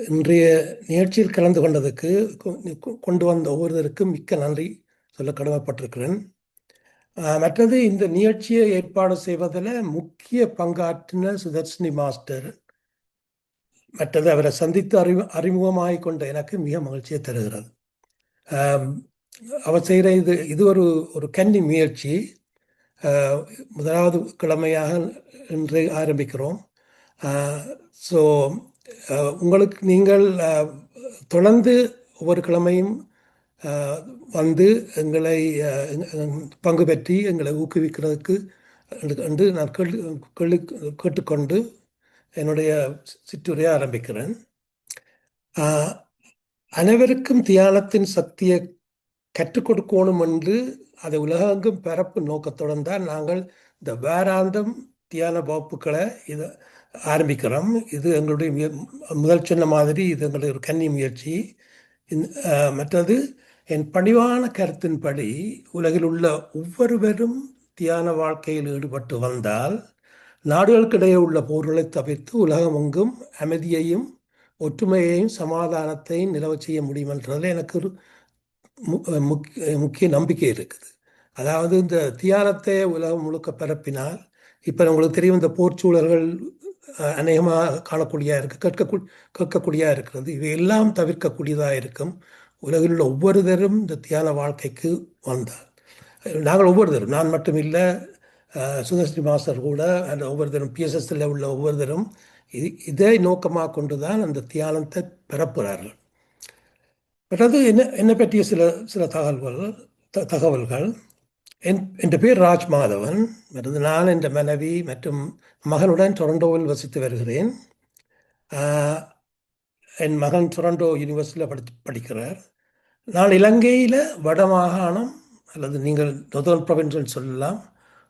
இன்றைய நிகழ்ச்சியில் கலந்து கொண்டதுக்கு கொண்டு வந்த ஒவ்வொருவருக்கும் மிக்க நன்றி சொல்ல கடமைப்பட்டிருக்கிறேன். மற்றது இந்த நிகழ்ச்சியை ஏற்பாடு செய்வதில் முக்கிய பங்காற்றின சுதர்ஷினி மாஸ்டர். மற்றது அவரை சந்தித்து அறிமுகமாகிக் கொண்ட எனக்கு மிக மகிழ்ச்சியை தருகிறது. அவர் செய்கிற இது ஒரு ஒரு கன்னி முயற்சி. முதலாவது கிழமையாக இன்று ஆரம்பிக்கிறோம். ஸோ உங்களுக்கு நீங்கள் தொடர்ந்து ஒவ்வொரு கிழமையும் வந்து எங்களை பங்கு பெற்றி எங்களை ஊக்குவிக்கிறதுக்கு என்று நான் கேட்டுக்கொண்டு என்னுடைய சிற்றுரையை ஆரம்பிக்கிறேன். அனைவருக்கும் தியானத்தின் சக்தியை கற்றுக் கொடுக்கணும் என்று அதை உலகெங்கும் பரப்பு நோக்கத்துடன் தான் நாங்கள் இந்த வாராந்தம் தியான வகுப்புகளை இதை ஆரம்பிக்கிறோம். இது எங்களுடைய முதல் சொன்ன மாதிரி இது எங்களுடைய ஒரு கன்னி முயற்சி. மற்றது என் பணிவான கருத்தின்படி உலகில் உள்ள ஒவ்வொருவரும் தியான வாழ்க்கையில் ஈடுபட்டு வந்தால் நாடுகளுக்கிடையே உள்ள போர்களை தவிர்த்து உலகமெங்கும் அமைதியையும் ஒற்றுமையையும் சமாதானத்தையும் நிலவ செய்ய முடியும் என்றதில் எனக்கு ஒரு முக்கிய நம்பிக்கை இருக்குது. அதாவது இந்த தியானத்தை உலகம் முழுக்க பரப்பினால், இப்போ உங்களுக்கு தெரியும் இந்த போர்ச்சூழல்கள் அநேகமாக காணக்கூடியதாக இருக்குது, கேட்கக்கூடியதாக இருக்கிறது. இவையெல்லாம் தவிர்க்கக்கூடியதாக இருக்கும். உலகில் உள்ள ஒவ்வொருத்தரும் இந்த தியான வாழ்க்கைக்கு வந்தார். நாங்கள் ஒவ்வொருத்தரும், நான் மட்டும் இல்லை, சுதர்ஷினி மாஸ்டர் கூட, அந்த ஒவ்வொருத்தரும் பிஎஸ்எஸ்ல உள்ள ஒவ்வொருத்தரும் இதை நோக்கமாக கொண்டு தான் அந்த தியானத்தை பரப்புகிறார்கள். மற்றது என்னை பற்றிய சில தகவல்கள். என் பேர் ராஜ் மாதவன். மற்றது நான் என் மனைவி மற்றும் மகனுடன் டொரண்டோவில் வசித்து வருகிறேன். என் மகன் டொரண்டோ யூனிவர்சிட்டியில் படிக்கிறார். நான் இலங்கையில் வடமாகாணம் அல்லது நீங்கள் நொதர்ன் ப்ரொவின்ஸ்னு சொல்லலாம்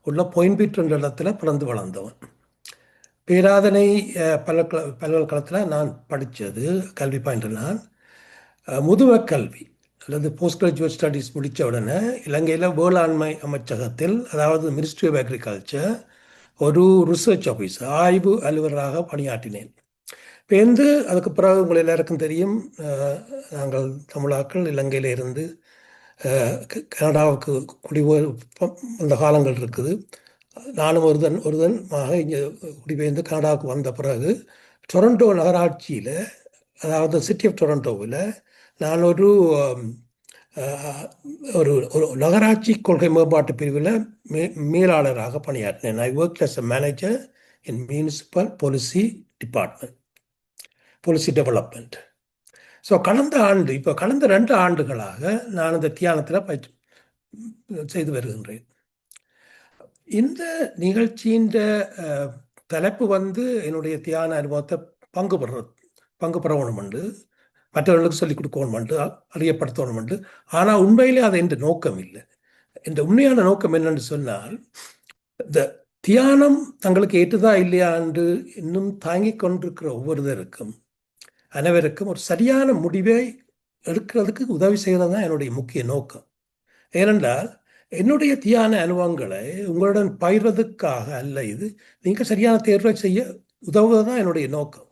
உள்ள பொயின்பீட் என்ற இடத்துல பிறந்து வளர்ந்தவன். பேராதனை பல்கலைக்கழகத்தில் நான் படித்தது கல்வி பாயிண்டில். நான் முதுமை கல்வி அல்லது போஸ்ட் கிராஜுவேட் ஸ்டடீஸ் முடித்த உடனே இலங்கையில் வேளாண்மை அமைச்சகத்தில், அதாவது மினிஸ்ட்ரி ஆஃப் அக்ரிகல்ச்சர், ஒரு ரிசர்ச் ஆஃபீஸர், ஆய்வு அலுவலராக பணியாற்றினேன். இப்போ அதுக்கு பிறகு உங்கள் எல்லாருக்கும் தெரியும், நாங்கள் தமிழாக்கள் இலங்கையில் இருந்து கனடாவுக்கு குடிபெயர் அந்த காலங்கள் இருக்குது. நானும் ஒருதன் இங்கே குடிபெயர்ந்து கனடாவுக்கு வந்த பிறகு டொரண்டோ நகராட்சியில், அதாவது சிட்டி ஆஃப் டொரண்டோவில் நான் ஒரு நகராட்சி கொள்கை மேம்பாட்டு பிரிவில் மேலாளராக பணியாற்றினேன். I work as a manager in municipal policy department, policy development. So கடந்த 2 ஆண்டுகளாக நான் இந்த தியானத்தில் செய்து வருகின்றேன். இந்த நிகழ்ச்சியின் தலைப்பு என்னுடைய தியான அனுபவத்தை பங்கு பெறணும் என்று, மற்றவர்களுக்கு சொல்லிக் கொடுக்கணும் என்று, அறியப்படுத்தணும் என்று. ஆனால் உண்மையிலே அது என்ற நோக்கம் இல்லை. இந்த உண்மையான நோக்கம் என்னென்னு சொன்னால், இந்த தியானம் தங்களுக்கு ஏற்றுதா இல்லையா என்று இன்னும் தாங்கிக் கொண்டிருக்கிற ஒவ்வொருவருக்கும், அனைவருக்கும் ஒரு சரியான முடிவை எடுக்கிறதுக்கு உதவி செய்கிறது தான் என்னுடைய முக்கிய நோக்கம். ஏனென்றால் என்னுடைய தியான அனுபவங்களை உங்களுடன் பகிர்வதற்காக அல்ல, இது நீங்கள் சரியான தேர்வை செய்ய உதவுவதுதான் என்னுடைய நோக்கம்.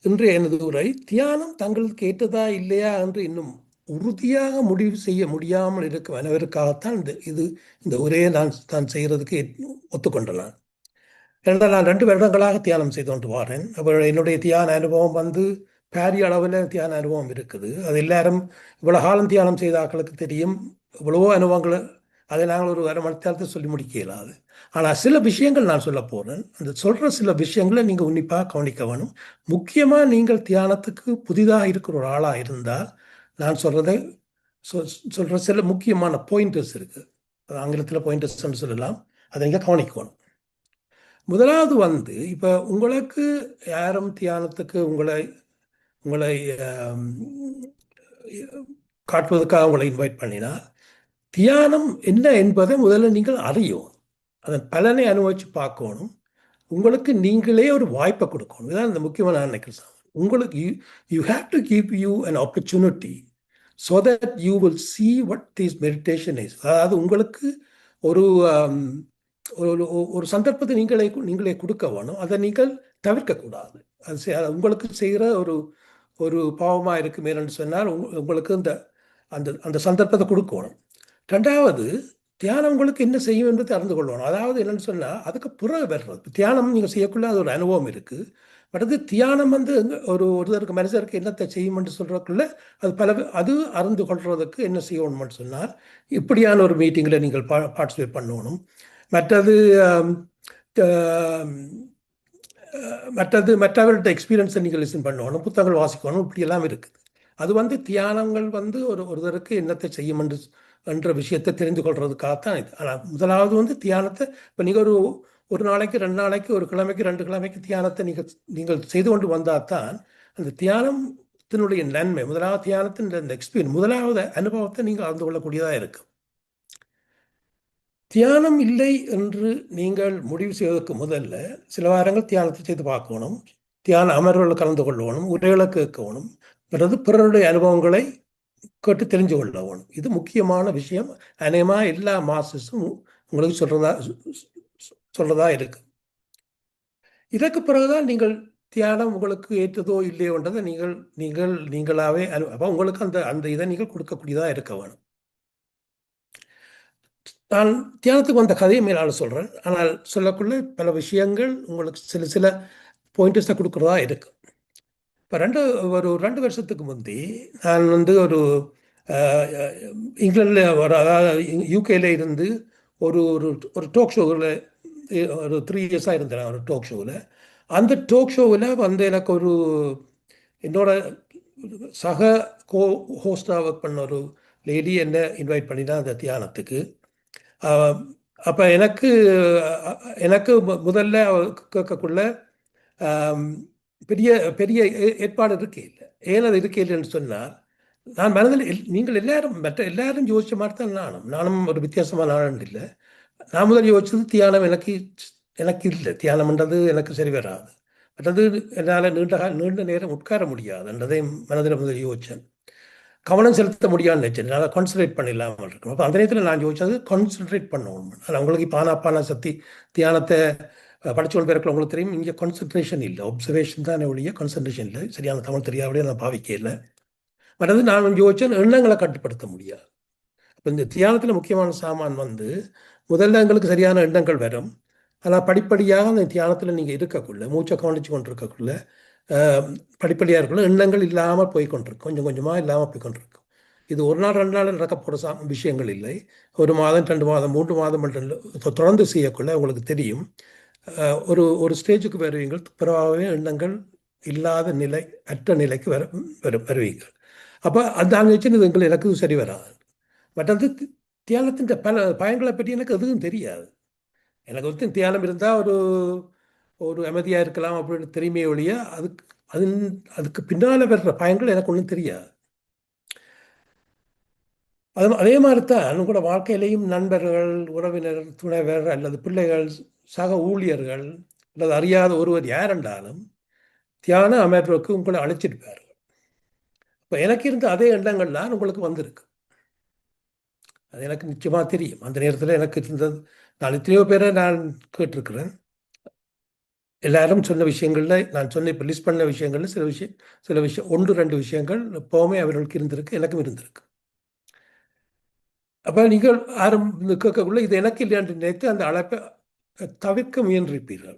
இன்றைய எனது உரை தியானம் தங்களுக்கு ஏற்றதா இல்லையா என்று இன்னும் உறுதியாக முடிவு செய்ய முடியாமல் இருக்கும் அனைவருக்காகத்தான் இந்த உரையை நான் செய்கிறதுக்கு ஒத்துக்கொண்டேன். ஏனென்றால் நான் 2 வருடங்களாக தியானம் செய்து கொண்டு வரேன். அப்புறம் என்னுடைய தியான அனுபவம் பாரிய அளவில் தியான அனுபவம் இருக்குது. அது எல்லாரும் இவ்வளோ காலம் தியானம் செய்த ஆட்களுக்கு தெரியும். இவ்வளவோ அனுபவங்களை அதை நாங்கள் ஒரு 1/2 மணி நேரத்தை சொல்லி முடிக்க இயலாது. ஆனால் சில விஷயங்கள் நான் சொல்ல போகிறேன். அந்த சொல்கிற சில விஷயங்களை நீங்கள் உன்னிப்பாக கவனிக்க வேணும். முக்கியமாக நீங்கள் தியானத்துக்கு புதிதாக இருக்கிற ஒரு ஆளாக இருந்தால் நான் சொல்கிற சில முக்கியமான பாயிண்டர்ஸ் இருக்குது. அது ஆங்கிலத்தில் பாயிண்டர்ஸ்ன்னு சொல்லலாம். அதை நீங்கள் கவனிக்கணும். முதலாவது இப்போ உங்களுக்கு யாரும் தியானத்துக்கு உங்களை காட்டுவதற்காக உங்களை இன்வைட் பண்ணினால், தியானம் என்ன என்பதை முதல்ல நீங்கள் அறியும். அதன் பலனை அனுபவிச்சு பார்க்கணும். உங்களுக்கு நீங்களே ஒரு வாய்ப்பை கொடுக்கணும். இதுதான் இந்த முக்கியமான நான் நினைக்கிறேன். உங்களுக்கு you have to give you an opportunity so that you will see what this meditation is. அதாவது உங்களுக்கு ஒரு ஒரு ஒரு சந்தர்ப்பத்தை நீங்களே கொடுக்க வேணும். அதை நீங்கள் தவிர்க்கக்கூடாது. அது உங்களுக்கு செய்கிற ஒரு ஒரு பாவமாக இருக்குமேன்னு சொன்னால் உங்களுக்கு அந்த அந்த சந்தர்ப்பத்தை கொடுக்கணும். ரெண்டாவது, தியானம் உங்களுக்கு என்ன செய்யும் என்பதை அறிந்து கொள்ளணும். அதாவது என்னன்னு சொன்னால், அதுக்கு பிறகு வர்றது தியானம் நீங்கள் செய்யக்குள்ள அது ஒரு அனுபவம் இருக்குது. அடுத்து தியானம் ஒருத்தருக்கு மனுஷருக்கு என்னத்தை செய்யும்னு சொல்றதுக்குள்ள அது அறிந்து கொள்றதுக்கு என்ன செய்யணும்னு சொன்னால், இப்படியான ஒரு மீட்டிங்கில் நீங்கள் பார்ட்டிசிபேட் பண்ணணும். மற்றது மற்றவர்கள்ட்ட எக்ஸ்பீரியன்ஸை நீங்கள் லிசன் பண்ணணும், புத்தகங்கள் வாசிக்கணும், இப்படியெல்லாம் இருக்குது. அது தியானங்கள் ஒருத்தருக்கு என்னத்தை செய்யும் என்ற விஷயத்தை தெரிந்து கொள்றதுக்காகத்தான் இது. ஆனால் முதலாவது தியானத்தை இப்போ நீங்கள் ஒரு நாளைக்கு 2 நாளைக்கு, ஒரு கிழமைக்கு 2 கிழமைக்கு தியானத்தை நீங்கள் செய்து கொண்டு வந்தால் தான் அந்த தியானத்தினுடைய நன்மை, முதலாவது தியானத்தின் அந்த எக்ஸ்பீரியன்ஸ், முதலாவது அனுபவத்தை நீங்கள் அறிந்து கொள்ளக்கூடியதாக இருக்கும். தியானம் இல்லை என்று நீங்கள் முடிவு செய்வதற்கு முதல்ல சில வாரங்கள் தியானத்தை செய்து பார்க்கணும். தியான அமர்வுகள் கலந்து கொள்ளணும், உரைகளை கேட்கணும், பிறருடைய அனுபவங்களை கேட்டு தெரிஞ்சு கொள்ளணும். இது முக்கியமான விஷயம். அநேகமாக எல்லா மாஸ்டர்ஸும் உங்களுக்கு சொல்றதா இருக்கு. இதற்கு பிறகுதான் நீங்கள் தியானம் உங்களுக்கு ஏற்றதோ இல்லையோன்றதை நீங்களாவே உங்களுக்கு அந்த இதை நீங்கள் கொடுக்கக்கூடியதாக இருக்க வேணும். நான் தியானத்துக்கு வந்த கதையை மேலால் சொல்கிறேன். ஆனால் சொல்லக்குள்ள பல விஷயங்கள் உங்களுக்கு சில பாயிண்டர்ஸை கொடுக்குறதா இருக்கு. இப்போ ஒரு 2 வருஷத்துக்கு முந்தி நான் ஒரு இங்கிலாண்டில் அதாவது யூகேல இருந்து ஒரு ஒரு டாக் ஷோவில் ஒரு 3 இயர்ஸாக இருந்தேன். ஒரு டாக் ஷோவில் அந்த டாக் ஷோவில் எனக்கு என்னோட சக ஹோஸ்டாக ஒர்க் பண்ண ஒரு லேடி என்ன இன்வைட் பண்ணினா அந்த தியானத்துக்கு. அப்போ எனக்கு முதல்ல கேட்கக்குள்ள பெரிய பெரிய ஏற்பாடு இருக்கே இல்லை. ஏன் அது இருக்கே இல்லைன்னு சொன்னால், நான் மனதில் நீங்கள் மற்ற எல்லாரும் யோசிச்ச மாதிரி தான் நானும் ஒரு வித்தியாசமான ஆள் இல்லை. நான் முதல் யோசிச்சது தியானம் எனக்கு இல்லை, தியானம்ன்றது எனக்கு சரி வராது, மற்றது என்னால் நீண்ட நேரம் உட்கார முடியாது என்றதை மனதில் முதல் யோசித்தேன். கவனம் செலுத்த முடியாதுன்னு நினைச்சேன். என்னால் கான்சன்ட்ரேட் பண்ணிடலாமல் இருக்கணும். அப்போ அந்த நேரத்தில் நான் யோசிச்சது கான்சன்ட்ரேட் பண்ணணும். ஆனால் அவங்களுக்கு பானா சக்தி தியானத்தை படித்தவன் பேருக்குள்ள உங்களுக்கு தெரியும், இங்கே கான்சன்ட்ரேஷன் இல்லை, ஒப்சர்வேஷன் தான் ஒழிய கான்சன்ட்ரேஷன் இல்லை. சரியான தமிழ் தெரியாதபடியே நான் பாவிக்க இல்லை. மற்றது நான் யோசிச்சேன், எண்ணங்களை கட்டுப்படுத்த முடியாது. இப்போ இந்த தியானத்தில் முக்கியமான சாமான் முதல்ல எங்களுக்கு சரியான எண்ணங்கள் வரும். ஆனால் படிப்படியாக அந்த தியானத்தில் நீங்கள் இருக்கக்குள்ள, மூச்சை கவனித்து கொண்டு இருக்கக்குள்ள, படிப்படியாக இருக்கக்குள்ள எண்ணங்கள் இல்லாமல் போய்கொண்டிருக்கும், கொஞ்சம் கொஞ்சமாக இல்லாமல் போய்கொண்டிருக்கும். இது ஒரு நாள் 2 நாள் நடக்க போகிற விஷயங்கள் இல்லை. 1 மாதம் 2 மாதம் 3 மாதம் தொடர்ந்து செய்யக்குள்ள உங்களுக்கு தெரியும், ஒரு ஸ்டேஜுக்கு வருவீங்கள், பிறவாகவே எண்ணங்கள் இல்லாத நிலை, அற்ற நிலைக்கு வருவீங்கள். அப்போ அந்த வச்சு இது எனக்கு சரி வராது. மற்றது தியானத்தின் பல பயன்களை பற்றி எனக்கு எதுவும் தெரியாது. எனக்கு தியானம் இருந்தால் ஒரு அமைதியாக இருக்கலாம் அப்படின்னு தெரியுமே ஒழிய அதுக்கு பின்னால் வர்ற பயன்கள் எனக்கு ஒன்றும் தெரியாது. அதே மாதிரி தான் கூட வாழ்க்கையிலையும் நண்பர்கள், உறவினர், துணைவர் அல்லது பிள்ளைகள், சக ஊழியர்கள் அல்லது அறியாத ஒருவர் யார் என்றாலும் தியான அமைப்புக்கு உங்களை அழைச்சிருப்பார்கள். இப்போ எனக்கு இருந்த அதே எண்ணங்கள்லாம் உங்களுக்கு வந்திருக்கு. அது எனக்கு நிச்சயமாக தெரியும். அந்த நேரத்தில் எனக்கு இருந்தது, நான் எத்தனையோ பேரை நான் கேட்டிருக்கிறேன். எல்லாரும் சொன்ன விஷயங்களில் நான் சொன்ன இப்போ லிஸ்ட் பண்ண விஷயங்களில் சில விஷயம் 1-2 விஷயங்கள் எப்போவுமே அவர்களுக்கு இருந்திருக்கு, எனக்கும் இருந்திருக்கு. அப்போ நீங்கள் கேட்கக்குள்ள இது எனக்கு இல்லையான்னு நினைத்து அந்த அழைப்பை தவிர்க்க முயன்றிருப்பீர்கள்.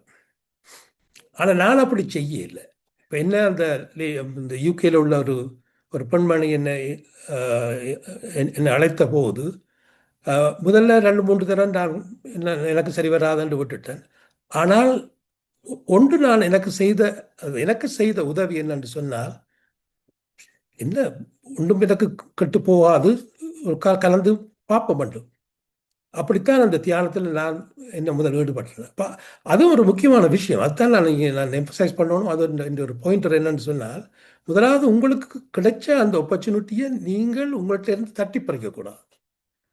ஆனால் நான் அப்படி செய்யலை. இப்போ என்ன இந்த யூகேல உள்ள ஒரு பெண்மணி என்னை அழைத்த போது முதல்ல 2-3 தரம் நான் எனக்கு சரி வராதுன்னு விட்டுட்டேன். ஆனால் நான் எனக்கு செய்த உதவி என்னன்னு சொன்னால், என்ன ஒன்றும் எனக்கு கெட்டு போகாது, ஒரு கலந்து பார்ப்ப வேண்டும். அப்படித்தான் அந்த தியானத்தில் நான் என்ன முதல் ஈடுபட்டேன். அதுவும் ஒரு முக்கியமான விஷயம். அதுதான் நான் எம்பசைஸ் பண்ணணும். அது இந்த ஒரு பாயிண்டர் என்னன்னு சொன்னால், முதலாவது உங்களுக்கு கிடைச்ச அந்த ஆப்பர்ச்சுனிட்டியை நீங்கள் உங்கள்கிட்ட இருந்து தட்டி பறிக்கக்கூடாது.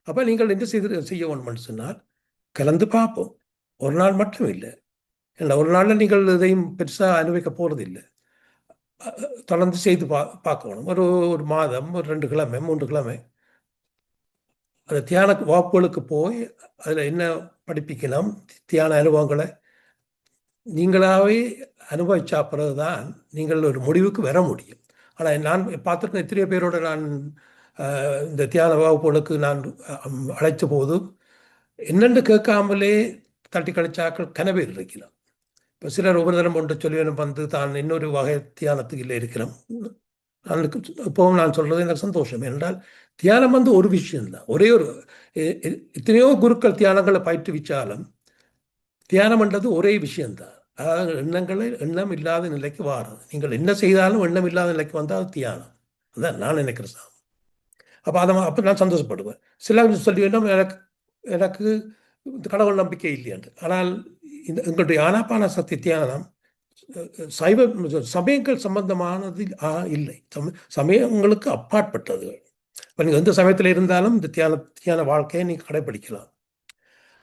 அப்போ நீங்கள் என்ன செய்ய வேணும்னு சொன்னால், கலந்து பார்ப்போம். ஒரு நாள் மட்டும் இல்லை, ஏன்னா ஒரு நாளில் நீங்கள் இதையும் பெருசாக அனுபவிக்க போகிறது இல்லை. தொடர்ந்து செய்து பார்க்கணும். ஒரு மாதம், ஒரு 2 கிழமை 3 கிழமை அந்த தியான வகுப்புகளுக்கு போய் அதில் என்ன படிப்பிக்கலாம். தியான அனுபவங்களை நீங்களாகவே அனுபவிச்சா பிறகுதான் நீங்கள் ஒரு முடிவுக்கு வர முடியும். ஆனால் நான் பார்த்துருக்கேன் எத்தனையோ பேரோட நான் இந்த தியான வகுப்புகளுக்கு நான் அழைத்த போது என்னென்று கேட்காமலே தட்டி கழிச்சாக்கள் கனவேர் இருக்கலாம். இப்போ சிலர் ஒவ்வொரு தரம் ஒன்று சொல்லி வந்து தான் இன்னொரு வகை தியானத்துக்கு இல்லை இருக்கிறோம். இப்போவும் நான் சொல்றது எனக்கு சந்தோஷம். என்றால் தியானம் வந்து ஒரு விஷயம்தான். ஒரே ஒரு எத்தனையோ குருக்கள் தியானங்களை பயிற்றுவிச்சாலும் தியானம் என்றது ஒரே விஷயம்தான். அதாவது எண்ணம் இல்லாத நிலைக்கு வாரது. நீங்கள் என்ன செய்தாலும் எண்ணம் இல்லாத நிலைக்கு வந்தால் தியானம். அதான் நான் நினைக்கிறேன் சார். அப்போ நான் சந்தோஷப்படுவேன். சில சொல்லி எனக்கு எனக்கு கடவுள் நம்பிக்கை இல்லையாண்டு. ஆனால் எங்களுடைய ஆனாபான சக்தி தியானம் சைவ சமயங்கள் சம்பந்தமானது இல்லை. சமயங்களுக்கு அப்பாற்பட்டது. இப்போ நீங்கள் எந்த சமயத்தில் இருந்தாலும் இந்த தியான வாழ்க்கையை நீங்கள் கடைபிடிக்கலாம்.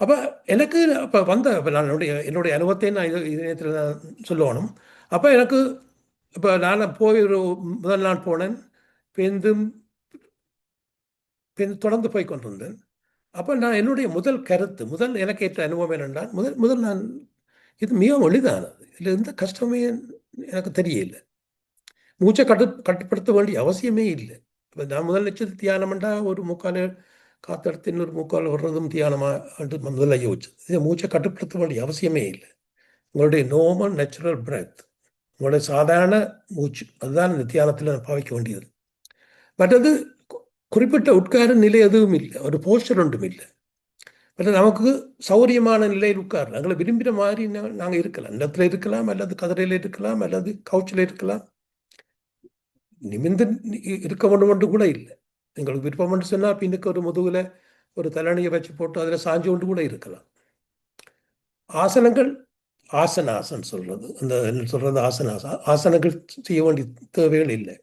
அப்போ எனக்கு அப்போ இப்போ நான் என்னுடைய அனுபவத்தை நான் இதயத்தில் சொல்லணும். அப்போ எனக்கு இப்போ நான் போய் ஒரு முதல் நாள் போனேன், தொடர்ந்து போய் கொண்டிருந்தேன். அப்போ நான் என்னுடைய முதல் எனக்கு ஏற்ற அனுபவம் என்னென்றால் முதல் நான் இது மிகவும் எளிதானது. இதில் எந்த கஷ்டமே எனக்கு தெரியல. மூச்சை கட்டுப்படுத்த வேண்டிய அவசியமே இல்லை. இப்போ நான் முதல் நிச்சயத்து தியானம்ண்டா ஒரு முக்கால் காத்தெடுத்து இன்னொரு முக்கால் வர்றதும் தியானமாக முதல்ல யோசிச்சு. இதை மூச்சை கட்டுப்படுத்த வேண்டிய அவசியமே இல்லை. உங்களுடைய நார்மல் நேச்சுரல் பிரெத், உங்களுடைய சாதாரண மூச்சு, அதுதான் இந்த தியானத்தில் பாவிக்க வேண்டியது. மற்றது குறிப்பிட்ட உட்கார நிலை எதுவும் இல்லை, ஒரு போஸ்டர் ஒன்றும் இல்லை. பட் நமக்கு சௌரியமான நிலையில் உட்கார், நாங்களை விரும்பின மாதிரி நாங்கள் இருக்கலாம். நிலத்தில் இருக்கலாம், அல்லது கதிரையில் இருக்கலாம், அல்லது கவுச்சில் இருக்கலாம். நிமிர்ந்து இருக்க வேண்டும் என்று கூட இல்லை. எங்களுக்கு விருப்பம் என்று சொன்னால் பின்னுக்கு ஒரு முதுகில் ஒரு தலையணையை வச்சு போட்டு அதில் சாஞ்சு கொண்டு கூட இருக்கலாம். ஆசனங்கள் ஆசன் சொல்றது, அந்த சொல்றது ஆசனங்கள் செய்ய வேண்டிய தேவைகள் இல்லை.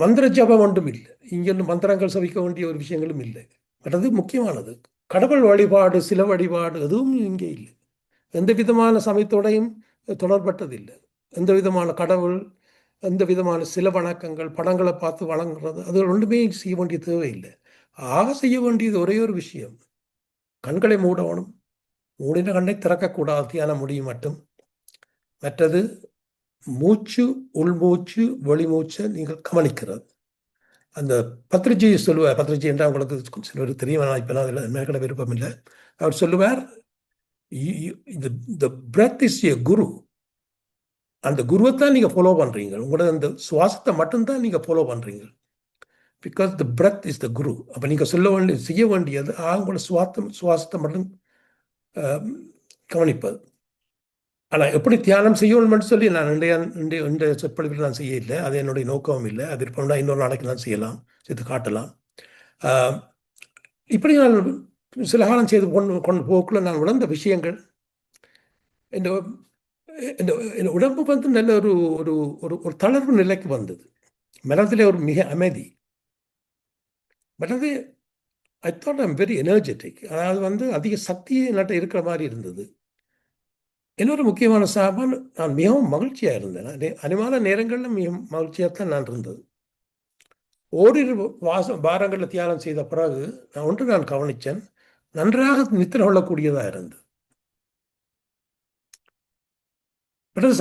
மந்திர ஜபம் ஒன்றும் இல்லை. இங்கே மந்திரங்கள் சவிக்க வேண்டிய ஒரு விஷயங்களும் இல்லை. மற்றது முக்கியமானது கடவுள் வழிபாடு, சில வழிபாடு எதுவும் இங்கே இல்லை. எந்த விதமான சமயத்தோடையும் தொடர்பட்டதில்லை. எந்த விதமான கடவுள், எந்த விதமான சில வணக்கங்கள், படங்களை பார்த்து வணங்குறது, அது ஒன்றுமே செய்ய வேண்டிய தேவையில்லை. செய்ய வேண்டியது ஒரே ஒரு விஷயம், கண்களை மூடணும். மூடின கண்ணை திறக்கக்கூடாது, தியானம் முடியும் மட்டும். மற்றது மூச்சு, உள்மூச்சு, வெளிமூச்சை நீங்கள் கவனிக்கிறது. அந்த பத்ரிஜி சொல்லுவார், பத்ரிஜி என்றால் உங்களுக்கு சிலர் தெரியும், ஆனால் இப்போ நான் அதில் மேற்கொள்ள விருப்பம் இல்லை. அவர் சொல்லுவார், the breath is your குரு. அந்த குருவை தான் நீங்கள் ஃபாலோ பண்ணுறீங்க. உங்களோட அந்த சுவாசத்தை மட்டும்தான் நீங்கள் ஃபாலோ பண்ணுறீங்க. Because the breath is the guru. அப்போ நீங்கள் செய்ய வேண்டியது உங்களோட சுவாசத்தை மட்டும் கவனிப்பது. ஆனால் எப்படி தியானம் செய்யணும்னு சொல்லி நான் இன்றைய சொற்பொழிவில் நான் செய்ய இல்லை. அது என்னுடைய நோக்கமும் இல்லை. அது விருப்பம்னா இன்னொரு நாளைக்கு நான் செய்யலாம், செய்து காட்டலாம். இப்படி நான் சில காலம் செய்து கொண்டு போக்குள்ள நான் உணர்ந்த விஷயங்கள், இந்த உடம்பு வந்து நல்ல ஒரு ஒரு ஒரு தளர்வு நிலைக்கு வந்தது. மனதிலே ஒரு மிக அமைதி. மனது I thought I'm very energetic. அதாவது வந்து அதிக சக்தியே என்கிட்ட இருக்கிற மாதிரி இருந்தது. இன்னொரு முக்கியமான சாபான், நான் மிகவும் மகிழ்ச்சியாக இருந்தேன். அனிமான நேரங்களில் மிக மகிழ்ச்சியாக தான் நான் இருந்தது. ஓரிரு வாரங்களில் தியானம் செய்த பிறகு நான் கவனித்தேன், நன்றாக நித்திர கொள்ளக்கூடியதாக இருந்தது.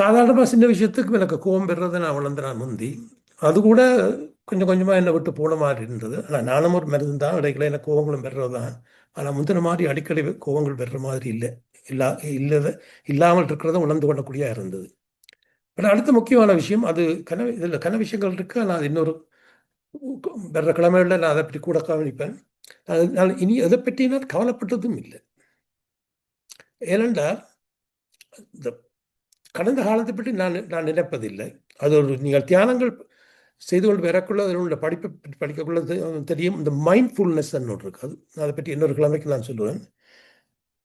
சாதாரணமாக சின்ன விஷயத்துக்கு எனக்கு கோபம் பெறுறதை நான் வளர்ந்தேன் முந்தி. அது கூட கொஞ்சம் கொஞ்சமாக என்னை விட்டு போன மாதிரி இருந்தது. ஆனால் நானும் ஒரு மருந்து தான், இடையில எனக்கு கோபங்களும் பெறுறது தான். ஆனால் முந்தின மாதிரி அடிக்கடி கோபங்கள் பெறுற மாதிரி இல்லை, இல்லாமல் இருக்கிறத உணர்ந்து கொள்ளக்கூடியதாக இருந்தது. ஆனால் அடுத்த முக்கியமான விஷயம், அது இதில் விஷயங்கள் இருக்குது. ஆனால் அது இன்னொரு வேற கிழமைகளில் நான் அதை பற்றி கூட கவனிப்பேன். நான் இனி எதை பற்றி நான் கவலைப்பட்டதும் இல்லை. ஏனென்றால் இந்த கடந்த காலத்தை பற்றி நான் நினைப்பதில்லை. அது ஒரு நீங்கள் தியானங்கள் செய்து கொண்டு வரக்குள்ள அதில் உள்ள படிக்கக்குள்ள தெரியும். இந்த மைண்ட்ஃபுல்னஸ் ஒன்று இருக்குது. அது அதை பற்றி இன்னொரு கிழமைக்கு நான் சொல்லுவேன்.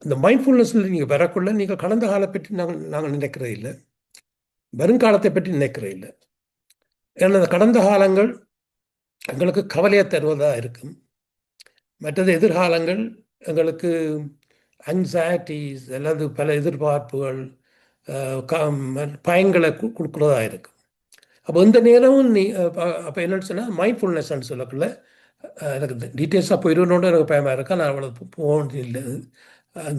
இந்த மைண்ட்ஃபுல்னஸில் நீங்கள் வரக்குள்ள நீங்கள் கடந்த காலத்தை பற்றி நாங்கள் நினைக்கிறதே இல்லை, வருங்காலத்தை பற்றி நினைக்கிறே இல்லை. ஏன்னா அந்த கடந்த காலங்கள் எங்களுக்கு கவலையை தருவதாக இருக்கும். மற்றது எதிர்காலங்கள் எங்களுக்கு ஆங்ஸைட்டிஸ் அல்லது பல எதிர்பார்ப்புகள், பயங்களை கொடுக்குறதா இருக்கும். அப்போ இந்த நேரமும் அப்போ என்னன்னு சொன்னால் மைண்ட்ஃபுல்னஸ்ன்னு சொல்லக்குள்ள எனக்கு டீட்டெயில்ஸாக போயிடணுன்னு எனக்கு பயமாக இருக்கா. நான் அவ்வளோ போக இல்லை.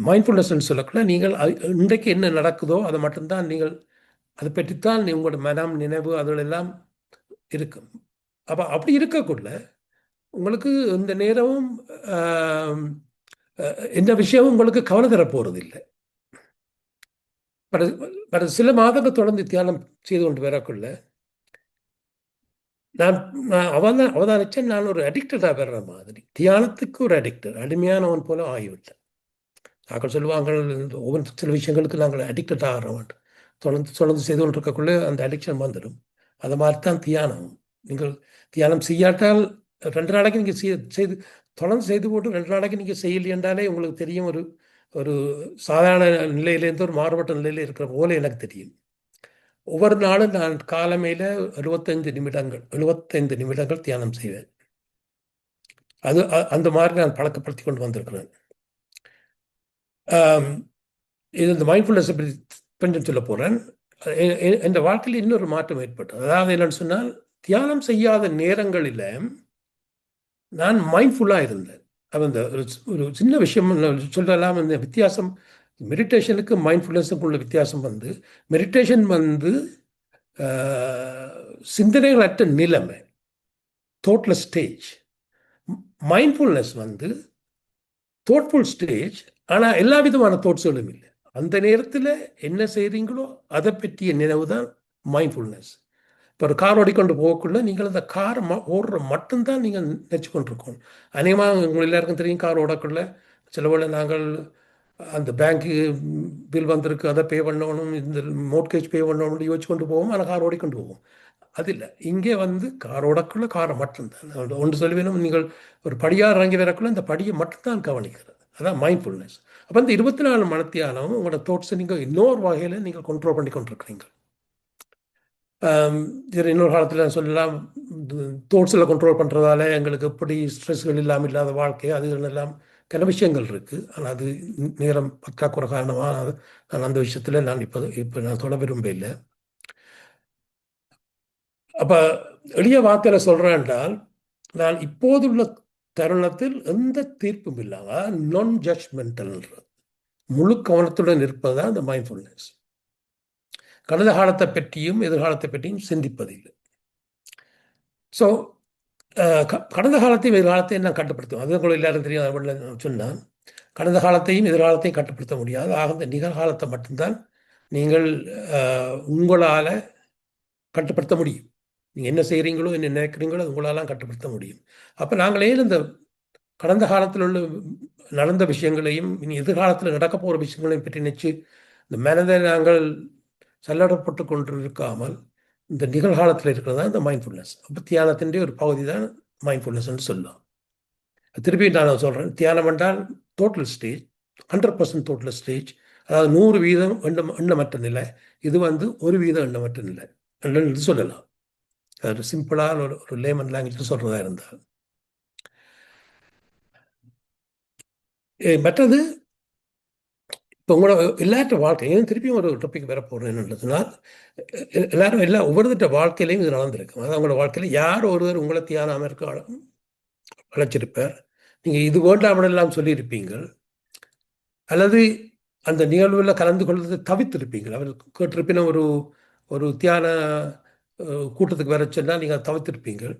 மைண்ட்ஃபுல்னஸ் சொல்லக்குள்ள நீங்கள் இன்றைக்கு என்ன நடக்குதோ அதை மட்டும்தான் நீங்கள் அதை பற்றித்தான் உங்களோட மனம் நினைவு அதுகளெல்லாம் இருக்கும். அப்போ அப்படி இருக்கக்குள்ள உங்களுக்கு இந்த நேரமும் எந்த விஷயமும் உங்களுக்கு கவலை தரப்போகிறது இல்லை. சில மாதங்கள் தொடர்ந்து தியானம் செய்து கொண்டு வரக்குள்ள நான் அவதானிச்சேன், நான் ஒரு அடிக்டடாக வர்ற மாதிரி, தியானத்துக்கு ஒரு அடிக்டட், அடிமையானவன் போல ஆகிவிட்டேன். நாங்கள் சொல்லுவாங்க ஒவ்வொரு சில விஷயங்களுக்கு நாங்கள் அடிக்டட் ஆகிறோம், தொடர்ந்து தொடர்ந்து செய்து கொண்டு இருக்கக்குள்ளே அந்த அடிக்ஷன் வந்துடும். அது மாதிரி தான் தியானம். நீங்கள் தியானம் செய்யாட்டால் 2 நாளைக்கு நீங்கள் செய்து தொடர்ந்து செய்து போட்டு 2 நாளைக்கு நீங்கள் செய்யலையென்றாலே உங்களுக்கு தெரியும், ஒரு ஒரு சாதாரண நிலையிலேருந்து ஒரு மாறுபட்ட நிலையில் இருக்கிற போல எனக்கு தெரியும். ஒவ்வொரு நாளும் நான் காலமையில் 75 நிமிடங்கள் தியானம் செய்வேன். அது அந்த மாதிரி நான் பழக்கப்படுத்தி கொண்டு வந்திருக்கிறேன். இது இந்த மைண்ட்ஃபுல்னஸ் கொஞ்சம் சொல்ல போகிறேன். இந்த வாழ்க்கையில் இன்னொரு மாற்றம் ஏற்பட்டது. அதாவது என்னன்னு சொன்னால், தியானம் செய்யாத நேரங்களில் நான் மைண்ட்ஃபுல்லாக இருந்தேன். அது அந்த ஒரு சின்ன விஷயம் சொல்லலாம். இந்த வித்தியாசம் மெடிடேஷனுக்கு மைண்ட்ஃபுல்னஸுக்கு உள்ள வித்தியாசம் வந்து, மெடிடேஷன் வந்து சிந்தனைகளற்ற நிலைமை, தோட்லெஸ் ஸ்டேஜ். மைண்ட்ஃபுல்னஸ் வந்து தோட்ஃபுல் ஸ்டேஜ், ஆனால் எல்லா விதமான தோட்ஸுகளும் இல்லை. அந்த நேரத்தில் என்ன செய்கிறீங்களோ அதை பற்றிய நினைவு தான் மைண்ட்ஃபுல்னஸ். இப்போ ஒரு கார் ஓடிக்கொண்டு போகக்குள்ள நீங்கள் அந்த கார் ஓடுற மட்டும்தான் நீங்கள் நினச்சி கொண்டிருக்கோம். அநேகமாக உங்கள் எல்லாருக்கும் தெரியும், கார் ஓடக்குள்ள சில வேளை நாங்கள் அந்த பேங்க்கு பில் வந்திருக்கு, அதை பே பண்ணணும், இந்த மோட்கேஜ் பே பண்ணணும்னு யோசிச்சு கொண்டு போவோம், ஆனால் கார் ஓடிக்கொண்டு போவோம். அது இல்லை. இங்கே வந்து கார் ஓடக்குள்ள காரை மட்டும்தான் ஒன்று சொல்லுவேனும், நீங்கள் ஒரு படியாக இறங்கி வரக்குள்ள இந்த படியை மட்டும்தான் கவனிக்கிறது. அதான் மைண்ட்ஃபுல்னஸ். அப்போ இந்த 24 மணித்தியாலும் உங்களோட தோட்ஸை நீங்கள் இன்னொரு வகையில் நீங்கள் கண்ட்ரோல் பண்ணி கொண்டிருக்கிறீங்க. இன்னொரு காலத்தில் சொல்லலாம், தோட்ஸில் கண்ட்ரோல் பண்ணுறதால எங்களுக்கு எப்படி ஸ்ட்ரெஸ்கள் இல்லாமல் இல்லாத வாழ்க்கை, அதுகள் எல்லாம் சில விஷயங்கள் இருக்குது. ஆனால் அது நேரம் பற்றாக்குறை காரணமாக நான் அந்த விஷயத்தில் நான் இப்போ நான் தொட விரும்ப இல்லை. அப்போ எளிய வார்த்தையில் சொல்கிறேன் என்றால், நான் இப்போதுள்ள தருணத்தில் எந்த தீர்ப்பும் இல்லாமல் நான் ஜட்ஜ்மெண்டல், முழு கவனத்துடன் இருப்பது தான் இந்த மைண்ட்ஃபுல்னஸ். கடந்த காலத்தை பற்றியும் எதிர்காலத்தை பற்றியும் சிந்திப்பதில்லை. ஸோ கடந்த காலத்தையும் எதிர்காலத்தையும் நான் கட்டுப்படுத்தும். அது கூட எல்லாரும் தெரியும். சொன்னால் கடந்த காலத்தையும் எதிர்காலத்தையும் கட்டுப்படுத்த முடியாது. ஆக இந்த நிகழ்காலத்தை மட்டும்தான் நீங்கள் உங்களால் கட்டுப்படுத்த முடியும். நீங்கள் என்ன செய்கிறீங்களோ, என்ன நினைக்கிறீங்களோ, அது உங்களாலாம் கட்டுப்படுத்த முடியும். அப்போ நாங்களே இந்த கடந்த காலத்தில் உள்ள நடந்த விஷயங்களையும் இனி எதிர்காலத்தில் நடக்க போகிற விஷயங்களையும் பற்றி நினச்சி இந்த மனதை நாங்கள் சல்லடப்பட்டு கொண்டு இருக்காமல் இந்த நிகழ்காலத்தில் இருக்கிறது தான் இந்த மைண்ட்ஃபுல்னஸ். அப்போ தியானத்தின் ஒரு பகுதி தான் மைண்ட்ஃபுல்னஸ்ன்னு சொல்லலாம். திருப்பி நான் சொல்கிறேன், தியானம் என்றால் டோட்டல் ஸ்டேஜ், 100% டோட்டல் ஸ்டேஜ். அதாவது 100% எண்ணமற்ற நிலை. இது வந்து 1% எண்ணமற்ற நிலை என்று சொல்லலாம். அது சிம்பிளாக ஒரு லேமன் லாங்குவேஜ் சொல்கிறதா இருந்தால். மற்றது இப்போ உங்களோட எல்லாற்ற வாழ்க்கையும் திருப்பியும் ஒரு டாபிக் வர போகிறேன் என்னன்றதுனா, எல்லாரும் ஒவ்வொருத்த வாழ்க்கையிலையும் இது நடந்திருக்கும். அதாவது உங்களோட வாழ்க்கையில் யார் ஒருவர் உங்களை தியானம் இருக்க அழைச்சிருப்பார். நீங்கள் இது வேண்டாமெல்லாம் சொல்லியிருப்பீங்கள், அல்லது அந்த நிகழ்வில் கலந்து கொள்வதை தவிர்த்திருப்பீங்கள். அவர் கேட்டிருப்பின ஒரு தியான கூட்டத்துக்கு வர சொன்னால் நீங்கள் தவிர்த்திருப்பீங்கள்.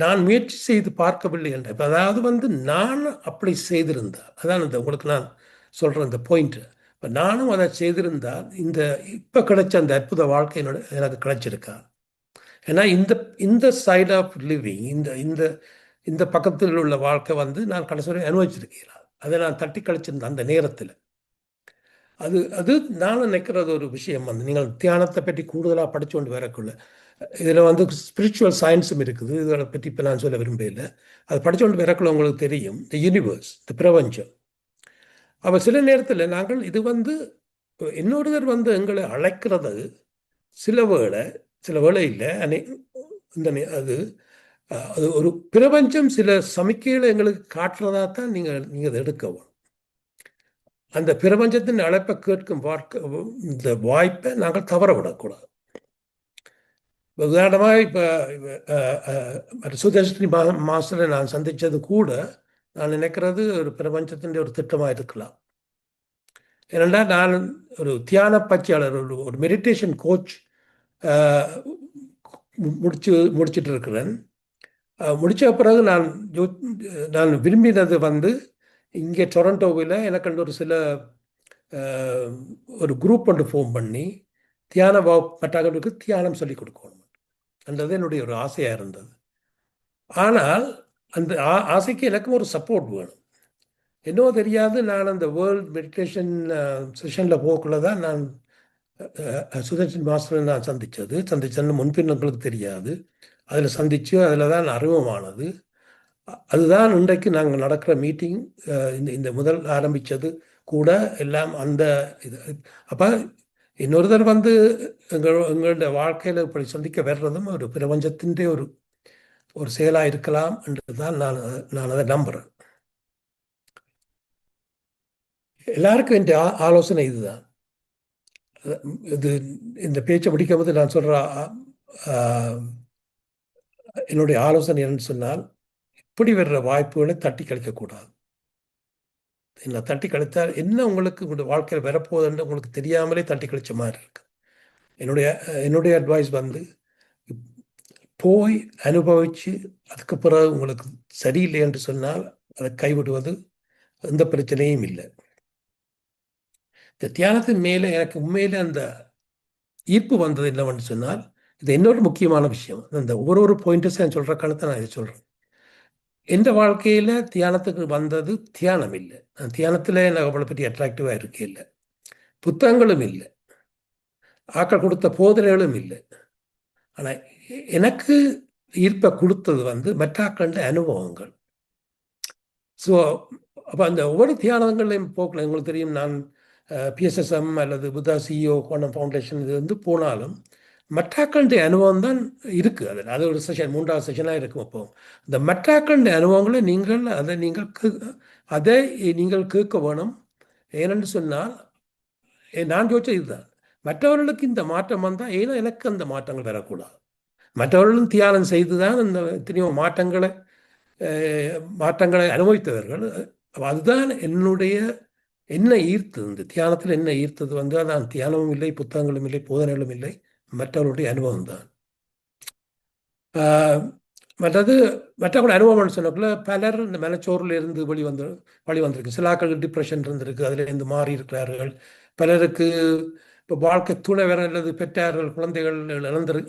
நான் முயற்சி செய்து பார்க்கவில்லை என்ற, அதாவது வந்து நான் அப்படி செய்திருந்தால், அதான் இந்த உங்களுக்கு நான் சொல்கிற இந்த பாயிண்ட், இப்போ நானும் அதை செய்திருந்தால் இந்த இப்போ கிடைச்ச அந்த அற்புத வாழ்க்கை எனக்கு கிடைச்சிருக்கா? ஏன்னா இந்த சைட் ஆஃப் லிவிங், இந்த இந்த இந்த பக்கத்தில் உள்ள வாழ்க்கை வந்து நான் கடைசி வரை அனுபவிச்சிருக்கேன். அதை நான் தட்டி கழிச்சிருந்தேன் அந்த நேரத்தில். அது நான் நினைக்கிறது ஒரு விஷயம் வந்து, நீங்கள் தியானத்தை பற்றி கூடுதலாக படித்து கொண்டு வரக்குள்ள, இதில் வந்து ஸ்பிரிச்சுவல் சயின்ஸும் இருக்குது. இதை பற்றி இப்போ நான் சொல்ல விரும்பல. அது படித்து கொண்டு வரக்குள்ள உங்களுக்கு தெரியும், த யூனிவர்ஸ், த பிரபஞ்சம். அப்போ சில நேரத்தில் நாங்கள் இது வந்து இன்னொருவர் வந்து எங்களை அழைக்கிறது சில வேளை இல்லை, இந்த அது அது ஒரு பிரபஞ்சம் சில சமிக்கைகளை எங்களுக்கு காட்டுறதா தான் நீங்கள் அதை எடுக்கவும். அந்த பிரபஞ்சத்தின் அழைப்பை கேட்கும் இந்த வாய்ப்பை நாங்கள் தவற விடக்கூடாது. உதாரணமாக இப்போ சுதர்ஷினி மாஸ்டரை நான் சந்தித்தது கூட நான் நினைக்கிறது ஒரு பிரபஞ்சத்தின் ஒரு திட்டமாக இருக்கலாம். ஏனென்றா நான் ஒரு தியான பயிற்சியாளர், ஒரு மெடிடேஷன் கோச் முடிச்சிட்டு இருக்கிறேன். முடித்த பிறகு நான் விரும்பினது வந்து இங்கே டொரண்டோவில் எனக்கு ஒரு சில ஒரு குரூப் ஒன்று ஃபார்ம் பண்ணி தியான மற்றவர்களுக்கு தியானம் சொல்லிக் கொடுக்கணும் என்றது என்னுடைய ஒரு ஆசையாக இருந்தது. ஆனால் அந்த ஆசைக்கு எனக்கும் ஒரு சப்போர்ட் வேணும். என்னவோ தெரியாது, நான் அந்த வேர்ல்ட் மெடிடேஷன் செஷனில் போக்குள்ள தான் நான் சுதர்ஷன் மாஸ்டரை நான் சந்திச்சேன்னு முன்பின் உங்களுக்கு தெரியாது. அதில் சந்தித்து அதில் தான் அறிமுகமானது. அதுதான் இன்றைக்கு நாங்கள் நடக்கிற மீட்டிங், இந்த முதல் ஆரம்பித்தது கூட எல்லாம் அந்த இது. அப்போ இன்னொருத்தர் வந்து எங்களோட வாழ்க்கையில் இப்படி சந்திக்க வர்றதும் ஒரு பிரபஞ்சத்தின் ஒரு ஒரு செயலாக இருக்கலாம் என்று தான் நான் அதை நம்புகிறேன். எல்லாருக்கும் என் ஆலோசனை இதுதான். இது இந்த பேச்சை முடிக்கும் போது நான் சொல்கிற என்னுடைய ஆலோசனை என்னன்னு சொன்னால், இப்படி வர்ற வாய்ப்புகளை தட்டி கழிக்கக்கூடாது. என்ன தட்டி கழித்தால் என்ன உங்களுக்கு உங்களுடைய வாழ்க்கையில் வரப்போகுதுன்னு உங்களுக்கு தெரியாமலே தட்டி கழிச்ச மாதிரி இருக்கு. என்னுடைய அட்வைஸ் வந்து போய் அனுபவித்து அதுக்கு பிறகு உங்களுக்கு சரியில்லை என்று சொன்னால் அதை கைவிடுவது எந்த பிரச்சனையும் இல்லை. இந்த தியானத்தின் மேலே எனக்கு உண்மையிலே அந்த ஈர்ப்பு வந்தது என்னவென்று சொன்னால், இது இன்னொரு முக்கியமான விஷயம். இந்த ஒரு பாயிண்ட்ஸ் நான் சொல்கிற காலத்தை நான் இதை சொல்கிறேன். எந்த வாழ்க்கையில் தியானத்துக்கு வந்தது தியானம் இல்லை. தியானத்தில் எனக்கு அவ்வளோ பெரிய அட்ராக்டிவாக இருக்கே இல்லை, புத்தகங்களும் இல்லை, ஆக்கள் கொடுத்த போதனைகளும் இல்லை. ஆனால் எனக்கு ஈர்ப்பை கொடுத்தது வந்து மற்றாக்கள அனுபவங்கள். ஸோ அப்போ அந்த ஒவ்வொரு தியானங்களையும் போக்கில் உங்களுக்கு தெரியும், நான் PSSM அல்லது புத்தா CEO குவாண்டம் ஃபவுண்டேஷன் இது வந்து போனாலும் மற்றாக்களுடைய அனுபவம் தான் இருக்குது. அதில் அது ஒரு செஷன் 3வது செஷனாக இருக்கும். அப்போ இந்த மற்றாக்களுடைய அனுபவங்களை அதை நீங்கள் கேட்க வேணும். ஏனென்று சொன்னால் நான் யோசிச்சது இதுதான், மற்றவர்களுக்கு இந்த மாற்றம் வந்தால் ஏன்னா எனக்கு அந்த மாற்றங்கள் வரக்கூடாது. மற்றவர்களும் தியானம் செய்து தான் இந்த எத்தனையோ மாற்றங்களை அனுபவித்தவர்கள். அதுதான் என்ன ஈர்த்தது, இந்த தியானத்தில் என்ன ஈர்த்தது வந்து அதான் தியானமும் இல்லை, புத்தகங்களும் இல்லை, போதனைகளும் இல்லை, மற்றவர்களுடைய அனுபவம் தான். மற்றவங்களுடைய அனுபவம்னு சொன்னக்குள்ள பலர் இந்த மனச்சோரில் இருந்து வந்திருக்கு. சிலாக்கள் டிப்ரெஷன் இருந்திருக்கு, அதிலிருந்து மாறி இருக்கிறார்கள். பலருக்கு இப்போ வாழ்க்கை துணை வேற அல்லது பெற்றார்கள், குழந்தைகள்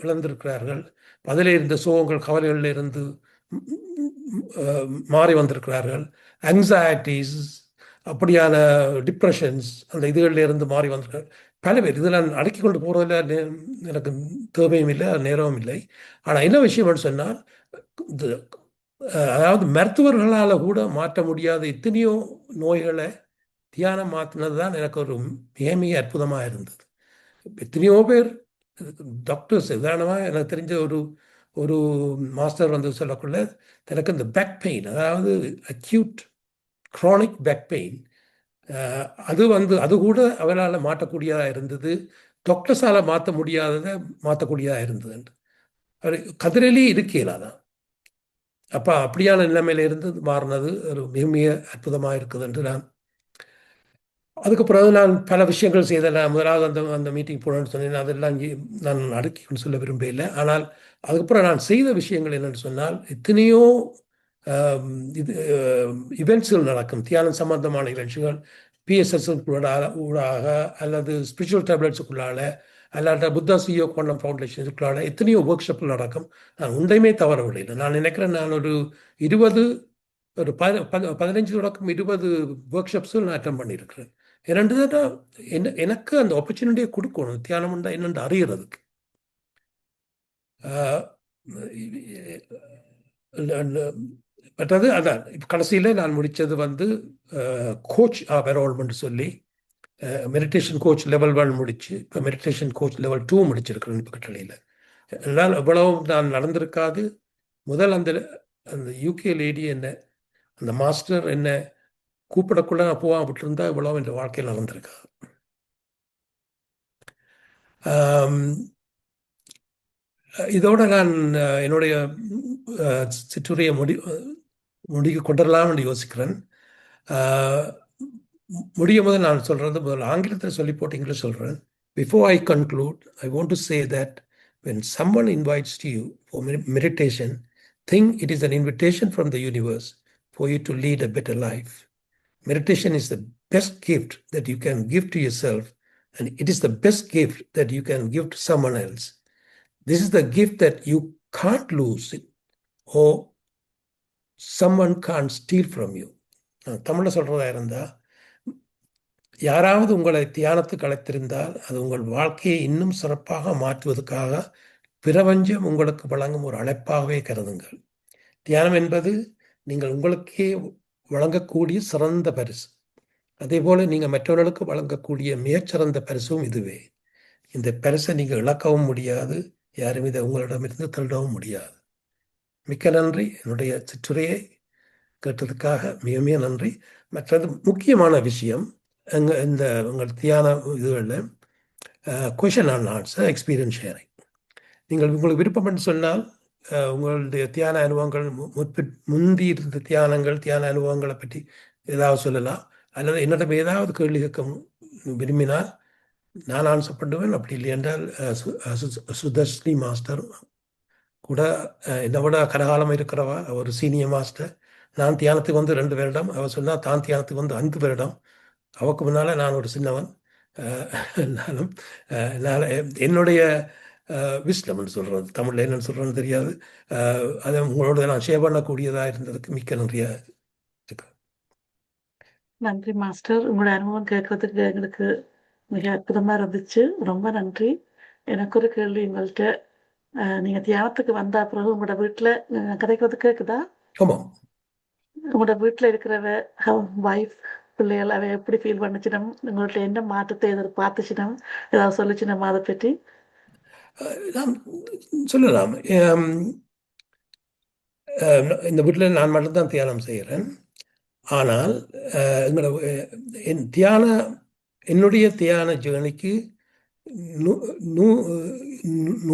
இழந்திருக்கிறார்கள். அதில் இருந்த சோகங்கள் கவலைகளில் இருந்து மாறி வந்திருக்கிறார்கள். ஆங்ஸைட்டிஸ், அப்படியான டிப்ரெஷன்ஸ், அந்த இதுகளில் இருந்து மாறி வந்திருக்கிறார்கள் பல பேர். இதில் நான் அடக்கி கொண்டு போகிறதில் எனக்கு தேவையும் இல்லை, நேரமும் இல்லை. ஆனால் என்ன விஷயம்னு சொன்னால், அதாவது மருத்துவர்களால் கூட மாற்ற முடியாத எத்தனையோ நோய்களை தியானம் மாற்றினது தான் எனக்கு ஒரு மிக மிக அற்புதமாக இருந்தது. எத்தனையோ பேர் டாக்டர்ஸ், உதாரணமாக எனக்கு தெரிஞ்ச ஒரு மாஸ்டர் வந்து சொல்லக்குள்ள, எனக்கு இந்த பேக் பெயின், அதாவது அக்யூட் க்ரானிக் பேக் பெயின், அது கூட அவரால் மாற்றக்கூடியதாக இருந்தது. டாக்டர்ஸால் மாற்ற முடியாததை மாற்றக்கூடியதாக இருந்தது. அவர் கதிரலி இருக்கலாதான். அப்போ அப்படியான நிலைமையில இருந்து மாறினது ஒரு மிக மிக அற்புதமாக இருக்குது என்று அதுக்கு பிறகு நான் பல விஷயங்கள் செய்தேன். முதலாவது அந்த மீட்டிங் போனேன்னு சொன்னேன். அதெல்லாம் நான் அடுக்கின்னு சொல்ல விரும்பவில்லை. ஆனால் அதுக்கப்புறம் நான் செய்த விஷயங்கள் என்னென்னு சொன்னால், எத்தனையோ இவெண்ட்ஸ்கள் நடக்கும், தியானம் சம்பந்தமான நிகழ்ச்சிகள், PSSக்குள்ளாக அல்லது ஸ்பிரிச்சுவல் டேப்லெட்ஸுக்குள்ளால அல்லாட்ட புத்தா CEO குவாண்டம் ஃபவுண்டேஷனுக்குள்ளால எத்தனையோ ஒர்க் ஷாப்பில் நடக்கும். நான் ஒன்றையுமே தவறவில்லை. நான் நினைக்கிறேன், நான் ஒரு 15 தொடக்கம் 20 ஒர்க் ஷாப்ஸும் நான் அட்டன் பண்ணியிருக்கிறேன். எனக்கு அந்த ஆப்பர்ச்சுனிட்டியை கொடுக்கணும், தியானம் உண்டா என்னென்று அறிகிறதுக்கு. மற்றது அதான் இப்போ கடைசியில் நான் முடித்தது வந்து கோச் என்ரோல்மெண்ட் சொல்லி மெடிடேஷன் கோச் லெவல் 1 முடித்து இப்போ மெடிடேஷன் கோச் லெவல் 2 முடிச்சிருக்கிறேன் இப்போ கட்டளையில். என்னால் இவ்வளவு நான் நடந்திருக்காது. முதல் அந்த UK லேடி அந்த மாஸ்டர் என்னை கூப்பிடக்குள்ள நான் போகாம விட்டுருந்தா இவ்வளவு என் வாழ்க்கையில் நடந்திருக்காது. இதோட நான் என்னுடைய சிற்றுரையை முடிக்க கொண்டுடலாம்னு யோசிக்கிறேன். முடியும் போது நான் சொல்கிறது முதல்ல ஆங்கிலத்தில் சொல்லி போட்டு இங்கிலீஷ் சொல்கிறேன். Before I conclude, I want to say that when someone invites you for meditation, think it is an invitation from the universe for you to lead a better life. Meditation is the best gift that you can give to yourself, and it is the best gift that you can give to someone else. This is the gift that you can't lose or someone can't steal from you. தமிழில் சொல்கிறதா இருந்தால், யாராவது உங்களை தியானத்துக்கு அழைத்திருந்தால் அது உங்கள் வாழ்க்கையை இன்னும் சிறப்பாக மாற்றுவதற்காக பிரபஞ்சம் உங்களுக்கு வழங்கும் ஒரு அழைப்பாகவே கருதுங்கள். தியானம் என்பது நீங்கள் உங்களுக்கே வழங்கக்கூடிய சிறந்த பரிசு. அதே போல நீங்கள் மற்றவர்களுக்கு வழங்கக்கூடிய மிகச்சிறந்த பரிசும் இதுவே. இந்த பரிசை நீங்கள் இழக்கவும் முடியாது, யாரும் இதை உங்களிடமிருந்து திருடவும் முடியாது. மிக்க நன்றி. என்னுடைய சிற்றுரையை கேட்டதுக்காக மிக மிக நன்றி. மற்றது முக்கியமான விஷயம், இந்த உங்கள் தியான இதுகளில் question and answer, experience sharing. நீங்கள் உங்களுக்கு விருப்பம் என்று சொன்னால் உங்களுடைய தியான அனுபவங்கள், முந்தி இருந்த தியான அனுபவங்களை பற்றி ஏதாவது சொல்லலாம், அல்லது என்னிடம் ஏதாவது கேள்வி கேட்க விரும்பினால் நான் ஆன்சர் பண்ணுவேன். அப்படி இல்லை என்றால் சுதர்ஷினி மாஸ்டர் கூட என்னை விட கனகாலம் இருக்கிறவா, ஒரு சீனியர் மாஸ்டர். நான் தியானத்துக்கு வந்து 2 வருடம், அவள் சொன்னால் தான் தியானத்துக்கு வந்து 5 வருடம். அவக்கு முன்னால் நான் ஒரு சின்னவன். என்னாலும் என்னுடைய விஸ்டம்னு சொல்கிறது, தமிழில் என்னென்னு சொல்கிறேன்னு தெரியாது, அதை உங்களோட நான் ஷேர் பண்ணக்கூடியதாக இருந்ததுக்கு மிக்க நன்றியாக இருக்கு. நன்றி மாஸ்டர். உங்களோட அனுபவம் கேட்கறதுக்கு எங்களுக்கு மிக அற்புதமாக இருந்துச்சு. ரொம்ப நன்றி. எனக்கு ஒரு கேள்வி உங்கள்கிட்ட. நீங்கள் தியானத்துக்கு வந்த பிறகு உங்களோட வீட்டில் கதைக்கிறது கேட்குதா? ஆமாம். உங்களோட வீட்டில் இருக்கிறவ வைஃப் பிள்ளைகள் அவ எப்படி ஃபீல் பண்ணிச்சினம், உங்கள்கிட்ட என்ன மாற்றத்தை எதிர்பார்த்துச்சினம், ஏதாவது சொல்லிச்சினமா அதை பற்றி? நான் சொல்லலாம். இந்த வீட்டில் நான் மட்டும்தான் தியானம் செய்கிறேன். ஆனால் என்னுடைய தியான ஜேர்னிக்கு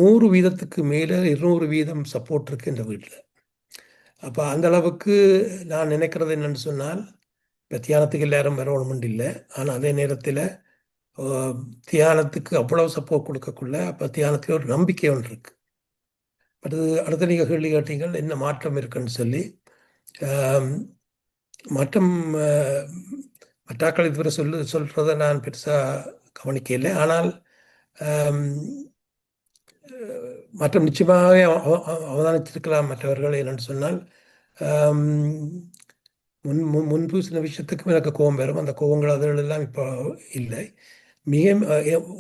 100% மேலே 200% சப்போர்ட் இருக்குது இந்த வீட்டில். அப்போ அந்த அளவுக்கு நான் நினைக்கிறது என்னென்னு சொன்னால், இப்போ தியானத்துக்கு எல்லாரும் வரணுமெண்டு இல்லை, ஆனால் அதே நேரத்தில் தியானத்துக்கு அவ்வளவு சப்போர்ட் கொடுக்கக்குள்ள அப்போ தியானத்தில் ஒரு நம்பிக்கை ஒன்று இருக்குது. அடுத்த நீங்கள் கேள்வி கேட்டீங்கள் என்ன மாற்றம் இருக்குன்னு சொல்லி. மாற்றம் மற்றாக்கள் இதுவரை சொல்கிறத நான் பெருசாக கவனிக்கலை. ஆனால் மாற்றம் நிச்சயமாகவே அவதானித்திருக்கலாம் மற்றவர்கள். என்னென்னு சொன்னால், முன்பு சில விஷயத்துக்கும் எனக்கு கோபம் வரும். அந்த கோபங்கள் அதெல்லாம் இப்போ இல்லை.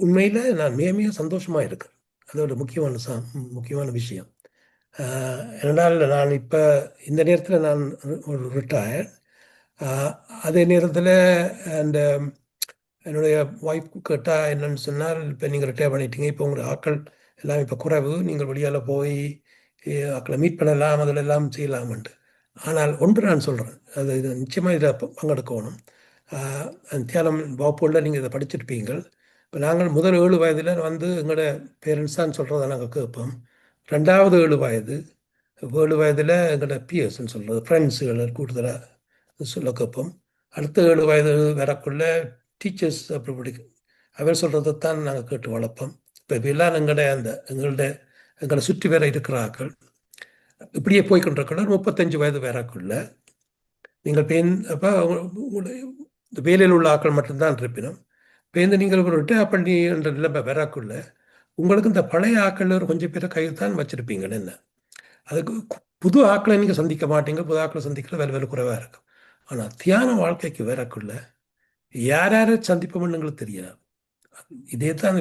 உண்மையில் நான் மிக சந்தோஷமாக இருக்கேன். அது ஒரு முக்கியமான விஷயம். ஏனென்றால் நான் இப்போ இந்த நேரத்தில் நான் ஒரு ரிட்டையர்ட். அதே நேரத்தில் அந்த என்னுடைய ஒய்ஃப் கேட்டால் என்னென்னு சொன்னால், இப்போ நீங்கள் ரிட்டையர் பண்ணிட்டீங்க, இப்போ உங்கள் ஆட்கள் எல்லாம் இப்போ குறைவு, நீங்கள் வெளியால் போய் ஆக்களை மீட் பண்ணலாம், அதில் எல்லாம் செய்யலாம்ண்டு. ஆனால் ஒன்று நான் சொல்கிறேன், இது நிச்சயமாக இதில் பங்கெடுக்கணும். தியானம் வகுப்புகளில் நீங்கள் இதை படிச்சிருப்பீங்கள். இப்போ நாங்கள் முதல் 7 வயதில் வந்து எங்களோட பேரண்ட்ஸ் தான் சொல்கிறத நாங்கள் கேட்போம். 2வது 7 வயதில் எங்களோட பிஎஸ்ன்னு சொல்கிறது, ஃப்ரெண்ட்ஸுகளை கூடுதலாக சொல்ல கேட்போம். அடுத்த 7 வயது வரக்குள்ள டீச்சர்ஸ் அப்படி அவர் சொல்கிறதைத்தான் நாங்கள் கேட்டு வளர்ப்போம். இப்போ எல்லாம் எங்களை சுற்றி வேற இருக்கிறார்கள். இப்படியே போய்கொண்டிருக்கிற 35 வயது வரக்குள்ள நீங்கள் அப்போ இந்த வேலையில் உள்ள ஆக்கள் மட்டும்தான் இருப்பினும் பேருந்து நீங்கள் ஒரு ரிட்டையர் பண்ணி என்ற நிலைமை வரக்குள்ள உங்களுக்கு இந்த பழைய ஆக்கள் ஒரு கொஞ்சம் பேரை கையில் தான் வச்சுருப்பீங்க. என்ன அதுக்கு புது ஆக்களை நீங்கள் சந்திக்க மாட்டீங்க, புது ஆக்களை சந்திக்கிற வேலை குறைவாக இருக்கும். ஆனால் தியான வாழ்க்கைக்கு வரக்குள்ள யார் சந்திப்போம்னு எங்களுக்கு தெரியாது. இதே தான்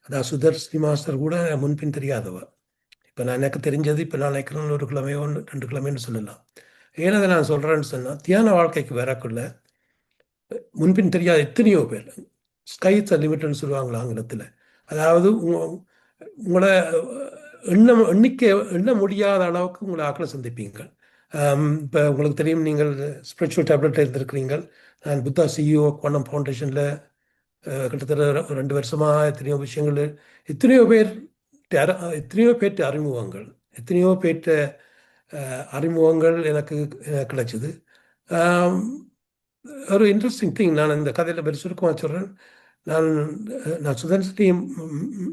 அதாவது சுதர்ஷினி மாஸ்டர் கூட முன்பின் தெரியாதவா. இப்போ நான் எனக்கு தெரிஞ்சது இப்போ நான் நினைக்கிறேன் 1 கிழமையோ 2 கிழமைன்னு சொல்லலாம். ஏன்னா அதை நான் சொல்கிறேன்னு சொன்னால், தியான வாழ்க்கைக்கு வரக்குள்ள முன்பின் தெரியாத எத்தனையோ பேர், ஸ்கைஸ் லிமிட்னு சொல்லுவாங்களா ஆங்கிலத்தில். அதாவது உங்களை எண்ண முடியாத அளவுக்கு உங்களை ஆக்களை சந்திப்பீங்க. இப்போ உங்களுக்கு தெரியும், நீங்கள் ஸ்பிரிச்சுவல் டேப்லெட்டில் இருந்திருக்கிறீங்க. நான் புத்தா சிஇஓ குவாண்டம் ஃபவுண்டேஷனில் கிட்டத்தட்ட 2 வருஷமாக எத்தனையோ விஷயங்கள், எத்தனையோ பேர்ட்ட அறிமுகங்கள், எத்தனையோ பேர்ட்ட அறிமுகங்கள் எனக்கு கிடைச்சிது. ஒரு இன்ட்ரெஸ்டிங் திங், நான் இந்த கதையில் பெரிய சுருக்கமாக சொல்கிறேன். நான் சுதர்சினி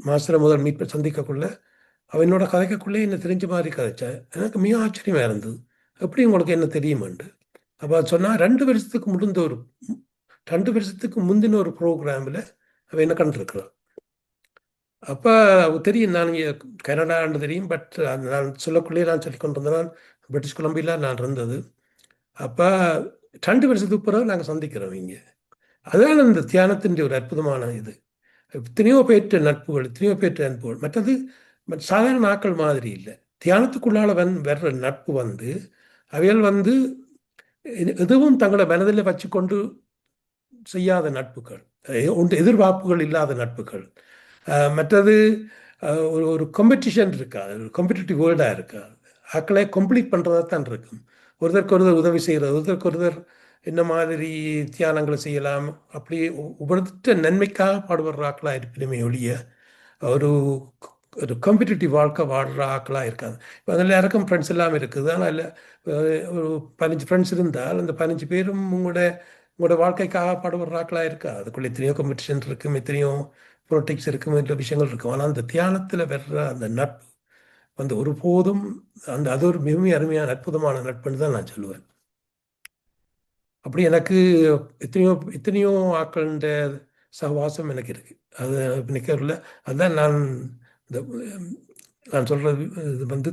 மாஸ்டரை முதல் சந்திக்கக்குள்ள அவன் என்னோட கதைக்குள்ளே என்ன தெரிஞ்ச மாதிரி கதைச்சேன். எனக்கு மிக ஆச்சரியமாக இருந்தது. எப்படி உங்களுக்கு என்ன தெரியுமாண்டு. அப்போ சொன்னால் 2 வருஷத்துக்கு முந்தின ஒரு ப்ரோக்ராமில் அவன் என்ன கண்டிருக்கிறான். அப்போ தெரியும், நான் இங்கே கனடான்னு தெரியும். பட் நான் சொல்லக்குள்ளேயே நான் சொல்லி கொண்டு இருந்தேன், பிரிட்டிஷ் கொலம்பியாவில் நான் இருந்தது. அப்போ 2 வருஷத்துக்கு பிறகு நாங்கள் சந்திக்கிறோம் இங்கே. அதுதான் இந்த தியானத்தின் ஒரு அற்புதமான இது. எத்தனையோ பேற்ற நட்புகள். மற்றது சாதாரண நாட்கள் மாதிரி இல்லை. தியானத்துக்குள்ளால வர்ற நட்பு அவைகள் எதுவும் தங்களோட மனதில் வச்சுக்கொண்டு செய்யாத நட்புகள், எதிர்பார்ப்புகள் இல்லாத நட்புகள். மற்றது ஒரு காம்படிஷன் இருக்காது, ஒரு காம்படிட்டிவ் வேர்ல்டாக இருக்காது. ஆக்களை கம்ப்ளீட் பண்ணுறதா தான் இருக்கும். ஒருத்தருக்கு ஒருத்தர் உதவி செய்கிறது, ஒருத்தருக்கு ஒருத்தர் என்ன மாதிரி தியானங்களை செய்யலாம், அப்படி ஒவ்வொருத்த நன்மைக்காக பாடுபடுற ஆக்களாக இருப்பினுமே ஒழிய ஒரு ஒரு காம்படிட்டிவ் வாழ்க்கை வாழ்கிற ஆக்களாக இருக்காது. இப்போ அதில் யாருக்கும் ஃப்ரெண்ட்ஸ் எல்லாம் இருக்குது. ஆனால் இல்லை, ஒரு 15 ஃப்ரெண்ட்ஸ் இருந்தால் அந்த 15 பேரும் உங்களோட வாழ்க்கைக்காக பாடுபடுற ஆக்களாக இருக்கா. அதுக்குள்ளே எத்தனையோ காம்படிஷன் இருக்கும், எத்தனையோ பொலிட்டிக்ஸ் இருக்கும், என்ற விஷயங்கள் இருக்கும். ஆனால் அந்த தியானத்தில் வர்ற அந்த நட்பு ஒருபோதும் அது ஒரு மிகவும் அருமையான அற்புதமான நட்புன்னு தான் நான் சொல்லுவேன். அப்படி எனக்கு எத்தனையோ ஆக்கள சகவாசம் எனக்கு இருக்கு. அது நிற்கல. அதுதான் நான் சொல்றது, இது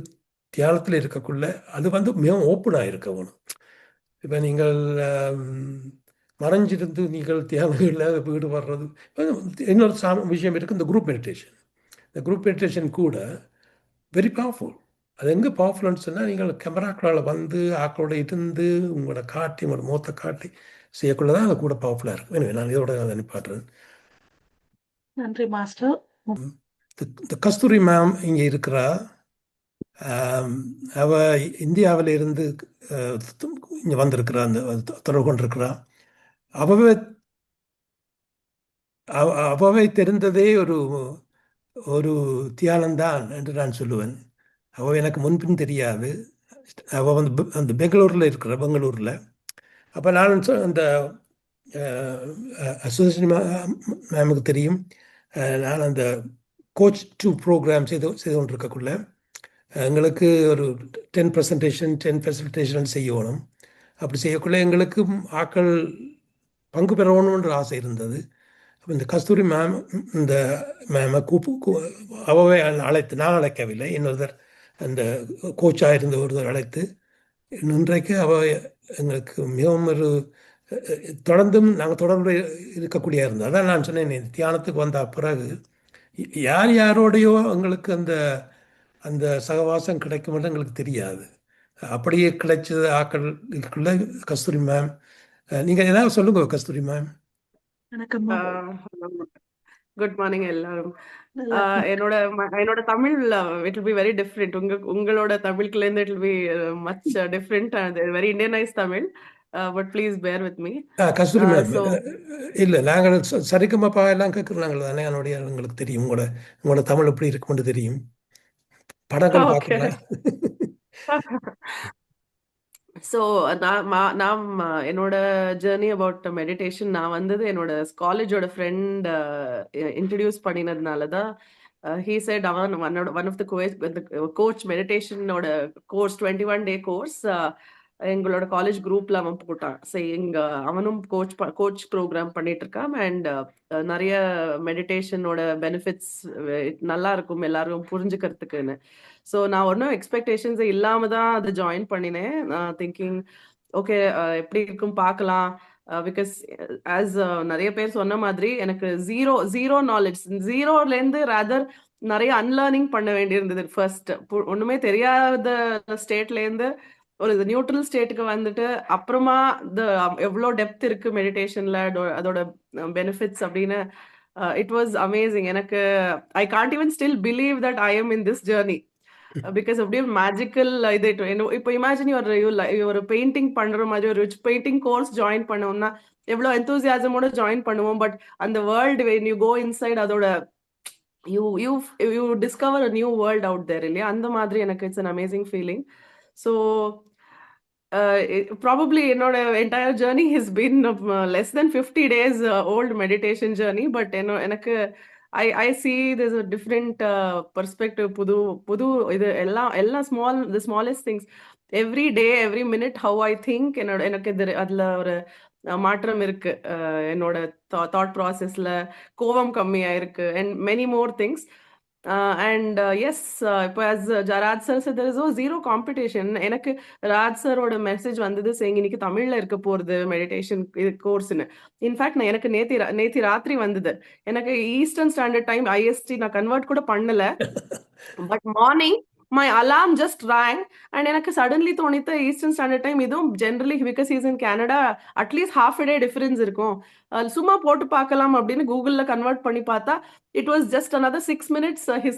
தியானத்தில் இருக்கக்குள்ள அது மிகவும் ஓப்பனாக இருக்கணும். இப்போ நீங்கள் மறைஞ்சிருந்து நீங்கள் தியானங்களில் ஈடுபடுறது. இன்னொரு விஷயம் இருக்குது, இந்த குரூப் மெடிடேஷன். இந்த குரூப் மெடிடேஷன் கூட வெரி பவர்ஃபுல். அது எங்கே பவர்ஃபுல்னு சொன்னால், நீங்கள் கேமராக்களால் ஆக்களோட இருந்து உங்களோட காட்டி, உங்களோட முகத்தை காட்டி செய்யக்குள்ள தான் அது கூட பவர்ஃபுல்லாக இருக்கும். எனவே நான் இதோட அதை அனுப்பாடுறேன். நன்றி மாஸ்டர். இந்த கஸ்தூரி மேம் இங்கே இருக்கிறா. அவ இந்தியாவில் இருந்து இங்கே வந்திருக்கிறா, அந்த தொடர்பு கொண்டிருக்கிறா. அவ்வை தெரிந்ததே ஒரு தியானம்தான் என்று நான் சொல்லுவேன். அவள் எனக்கு முன்பின் தெரியாது. அவள் அந்த பெங்களூரில். அப்போ நான் அந்த அசோசியேஷன் மேமுக்கு தெரியும். நான் அந்த கோச் 2 ப்ரோக்ராம் செய்து கொண்டிருக்கக்குள்ள எங்களுக்கு ஒரு 10 ப்ரெசன்டேஷன் 10 ஃபெசிலிட்டேஷன் செய்யணும். அப்படி செய்யக்குள்ள எங்களுக்கும் ஆக்கள் பங்கு பெறணுன்ற ஆசை இருந்தது. அப்போ இந்த கஸ்தூரி மேம் இந்த மேமை அவவே அழைத்து, நான் அழைக்கவில்லை, இன்னொருத்தர் அந்த கோச்சாக இருந்த ஒருத்தர் அழைத்து, இன்றைக்கு எங்களுக்கு மிகவும் ஒரு தொடர்ந்தும் நாங்கள் தொடர்பு இருக்கக்கூடிய இருந்தோம். அதான் நான் சொன்னேன், தியானத்துக்கு வந்த பிறகு யாரோடையோ எங்களுக்கு அந்த சகவாசம் கிடைக்கும் எங்களுக்கு தெரியாது. அப்படியே கிடைச்சது ஆக்களுக்குள்ள கஸ்தூரி மேம். நீங்கள் ஏதாவது சொல்லுங்க கஸ்தூரி மேம். குட் மார்னிங் எல்லாரும். என்னோட Tamil it will be very different. உங்களோட தமிழ்லேருந்து it will be much different and very Indianise Tamil. But please bear with me. Kasthuri ma'am, இல்லை நாங்கள் சரிகமப்பா எல்லாம் கேட்குறாங்க தானே, என்னுடைய உங்களுக்கு தெரியும், உங்களோட தமிழ் எப்படி இருக்குமென்று தெரியும், படங்கள் பார்க்கலாம். ஸோ நான் என்னோட ஜேர்னி அபவுட் மெடிடேஷன் நான் வந்தது என்னோட காலேஜோட ஃப்ரெண்ட் இன்ட்ரடியூஸ் பண்ணினதுனால தான். he said one of the coach meditation-ஓட கோர்ஸ் 21 day கோர்ஸ் எங்களோட காலேஜ் குரூப்ல அவன் போட்டான். சரி, அவனும் கோச் ப்ரோக்ராம் பண்ணிட்டு இருக்கான். அண்ட் நிறைய மெடிடேஷனோட பெனிஃபிட்ஸ் நல்லா இருக்கும் எல்லாரும் புரிஞ்சுக்கிறதுக்குன்னு. ஸோ நான் ஒன்றும் எக்ஸ்பெக்டேஷன்ஸ் இல்லாம தான் அதை ஜாயின் பண்ணினேன். திங்கிங் ஓகே எப்படி இருக்கும் பார்க்கலாம். பிகாஸ் ஆஸ் நிறைய பேர் சொன்ன மாதிரி எனக்கு ஜீரோ நாலேஜ், ஜீரோலேருந்து ரதர் நிறைய அன்லேர்னிங் பண்ண வேண்டியிருந்தது. ஃபர்ஸ்ட் ஒண்ணுமே தெரியாத ஸ்டேட்லேருந்து ஒரு நியூட்ரல் ஸ்டேட்டுக்கு வந்துட்டு அப்புறமா எவ்வளோ டெப்த் இருக்கு மெடிடேஷன்ல, அதோட பெனிஃபிட்ஸ் அப்படின்னு இட் வாஸ் அமேசிங். எனக்கு I can't even still believe that I am in this journey. Because அப்படியே மேஜிக்கல் இது. இப்போ இமேஜின் ஒரு பெயிண்டிங் பண்ற மாதிரி ஒரு பெயிண்டிங் கோர்ஸ் ஜாயின் பண்ணோம்னா எவ்வளோ எந்தூசியாசமோட ஜாயின் பண்ணுவோம். பட் அந்த world when you go inside அதோட you discover a new world out there இல்லையா, அந்த மாதிரி எனக்கு it's an amazing feeling. So probably என்னோட entire journey has been less than 50 days old meditation journey, but எனக்கு I see there's a different perspective. புது இது எல்லாம் the smallest things, every day every minute how I think எனக்கு அதுல ஒரு மாற்றம் இருக்கு. என்னோட தாட் ப்ராசஸ்ல கோவம் கம்மியா இருக்கு and many more things. And yes, இப்போ as Raj sir said, there is zero competition. எனக்கு ராஜ் சரோட மெசேஜ் வந்தது saying இன்னைக்கு தமிழ்ல இருக்க போறது மெடிடேஷன் கோர்ஸ்னு. இன்ஃபேக்ட் நான் எனக்கு நேத்தி ராத்திரி வந்தது. எனக்கு ஈஸ்டர்ன் ஸ்டாண்டர்ட் டைம் IST நான் கன்வெர்ட் கூட பண்ணல. But morning my alarm just rang and எனக்கு suddenly தோணித்து ஈஸ்டர்ன் ஸ்டாண்டர்ட் டைம் இதுவும் generally because is in Canada at least half a day difference இருக்கும். சும்மா போட்டு பார்க்கலாம் அப்படின்னு கூகுள்ல கன்வெர்ட் பண்ணி பார்த்தா it was just another 6 minutes his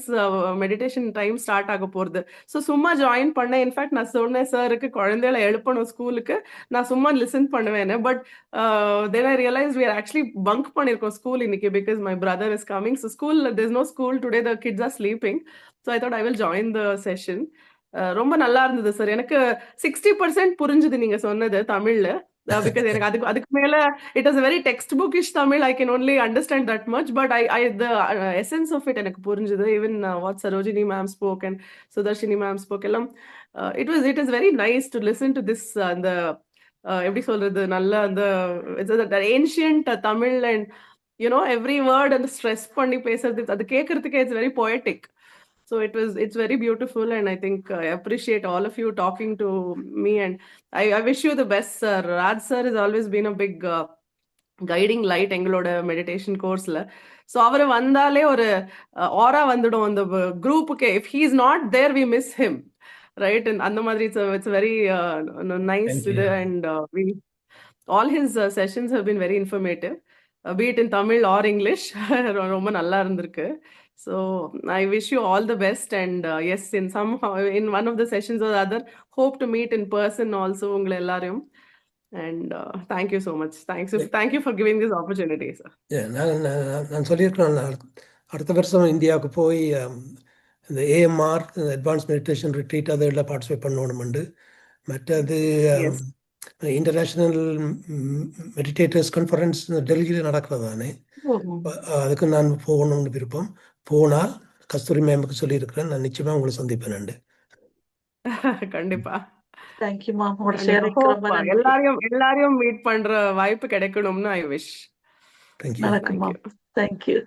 meditation time start ஆக போறது. ஸோ சும்மா ஜாயின் பண்ணேன். இன்ஃபேக்ட் நான் சொன்னேன் சாருக்கு குழந்தைகளை எழுப்பணும் ஸ்கூலுக்கு, நான் சும்மா லிசன் பண்ணுவேன். But then I realise we are actually bunk பண்ணிருக்கோம் ஸ்கூல் இன்னைக்கு because my brother is coming. So school, there's no school today, the kids are sleeping. So I thought I will join the session. ரொம்ப நல்லா இருந்தது sir. எனக்கு 60% புரிஞ்சுது நீங்க சொன்னது தமிழ்ல. Because எனக்கு அதுக்கு மேல it was a very textbookish Tamil. I can only understand that much, but the essence of it எனக்கு புரிஞ்சுது. Even what Sarojini ma'am spoke and Sudarshini ma'am spoke எல்லாம் it is very nice to listen to this அந்த எப்படி சொல்றது நல்ல அந்த ancient Tamil and every word and stress பண்ணி பேசுறது அது கேட்கறதுக்கு it's very poetic. So it's very beautiful, and I think I appreciate all of you talking to me, and I wish you the best, sir. Raj sir has always been a big guiding light எங்களோட meditation கோர்ஸ்ல. So அவர் வந்தாலே ஒரு aura வந்துடும் அந்த குரூப்புக்கு. If he is not there we miss him, right? அந்த மாதிரி இட்ஸ் வெரி நைஸ் இது. And all his sessions have been very informative, be it in Tamil or English. ரொம்ப நல்லா இருந்திருக்கு. So I wish you all the best, and yes, in one of the sessions or the other, hope to meet in person also உங்களை எல்லாரையும். And thank you so much. Thank you for giving this opportunity, sir. நான் சொல்லியிருக்கேன் அடுத்த வருஷம் இந்தியாவுக்கு போய் இந்த AMR advance meditation retreat அதில் பார்ட்டிசிபேட் பண்ணணும்ண்டு. மற்றது இன்டர்நேஷ்னல் மெடிடேட்டர்ஸ் கான்ஃபரன்ஸ் டெல்லியில் நடக்கிறதானே, அதுக்கு நான் போகணும்னு விருப்பம். போனால் கஸ்தூரி மேமுக்கு சொல்லியிருக்கிறேன், நான் நிச்சயமா உங்களை சந்திப்பேன். கண்டிப்பா. Thank you ma'am. உங்களோட ஷேரிங்க்கு ரொம்ப நன்றி. எல்லாரையும் மீட் பண்ற வாய்ப்பு கிடைக்கணும்னு ஐ விஷ். தேங்க்யூ. நடக்கும் மேம். தேங்க்யூ.